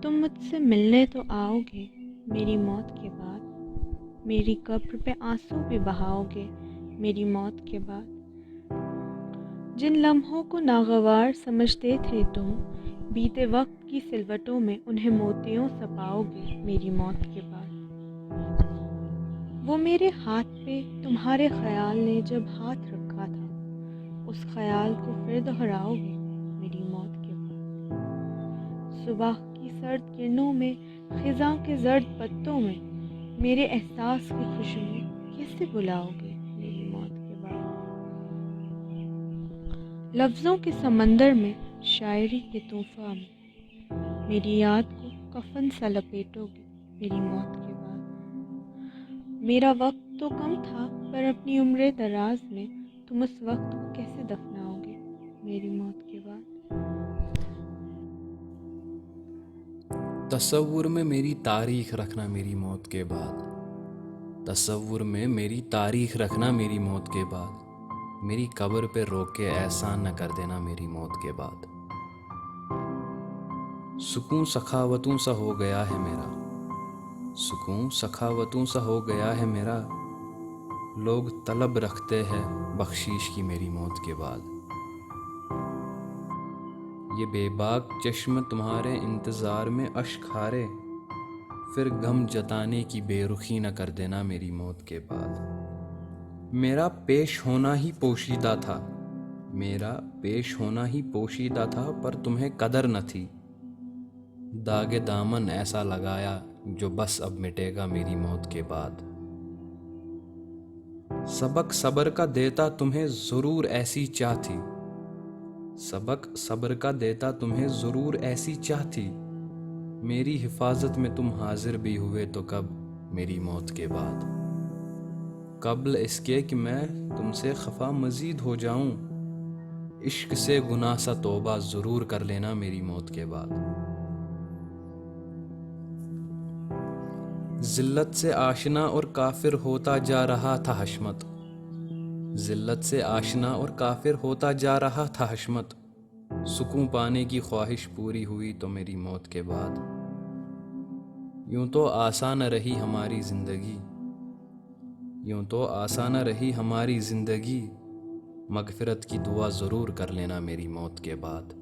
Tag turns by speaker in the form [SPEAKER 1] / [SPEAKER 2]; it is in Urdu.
[SPEAKER 1] تم مجھ سے ملنے تو آؤ گے میری موت کے بعد، میری قبر پہ آنسو بھی بہاؤ گے میری موت کے بعد۔ جن لمحوں کو ناگوار سمجھتے تھے تم، بیتے وقت کی سلوٹوں میں انہیں موتیوں سا پاؤ گے میری موت کے بعد۔ وہ میرے ہاتھ پہ تمہارے خیال نے جب ہاتھ رکھا تھا، اس خیال کو پھر دہراؤ گے میری موت کے بعد۔ صبح کی سرد کرنوں میں، خزاں کے زرد پتوں میں، میرے احساس کی خوشبو کیسے بلاؤ گے میری موت کے بعد۔ لفظوں کے سمندر میں، شاعری کے طوفان میں، میری یاد کو کفن سا لپیٹو گے میری موت کے بعد۔ میرا وقت تو کم تھا پر اپنی عمر دراز میں تم اس وقت کو کیسے دفناؤ گے میری موت کے بعد۔
[SPEAKER 2] تصور میں میری تاریخ رکھنا میری موت کے بعد، تصور میں میری تاریخ رکھنا میری موت کے بعد، میری قبر پہ روک کے احسان نہ کر دینا میری موت کے بعد۔ سکون سخاوتوں سا ہو گیا ہے میرا، سکون سخاوتوں سا ہو گیا ہے میرا، لوگ طلب رکھتے ہیں بخشش کی میری موت کے بعد۔ یہ بے باک چشم تمہارے انتظار میں اشک ہارے، پھر غم جتانے کی بے رخی نہ کر دینا میری موت کے بعد۔ میرا پیش ہونا ہی پوشیدہ تھا، میرا پیش ہونا ہی پوشیدہ تھا، پر تمہیں قدر نہ تھی، داغ دامن ایسا لگایا جو بس اب مٹے گا میری موت کے بعد۔ سبق صبر کا دیتا تمہیں ضرور ایسی چاہ تھی، سبق صبر کا دیتا تمہیں ضرور ایسی چاہ تھی، میری حفاظت میں تم حاضر بھی ہوئے تو کب میری موت کے بعد۔ قبل اس کے کہ میں تم سے خفا مزید ہو جاؤں، عشق سے گناہ سا توبہ ضرور کر لینا میری موت کے بعد۔ ذلت سے آشنا اور کافر ہوتا جا رہا تھا حشمت، ذلت سے آشنا اور کافر ہوتا جا رہا تھا حشمت، سکون پانے کی خواہش پوری ہوئی تو میری موت کے بعد۔ یوں تو آسان رہی ہماری زندگی، یوں تو آسان رہی ہماری زندگی، مغفرت کی دعا ضرور کر لینا میری موت کے بعد۔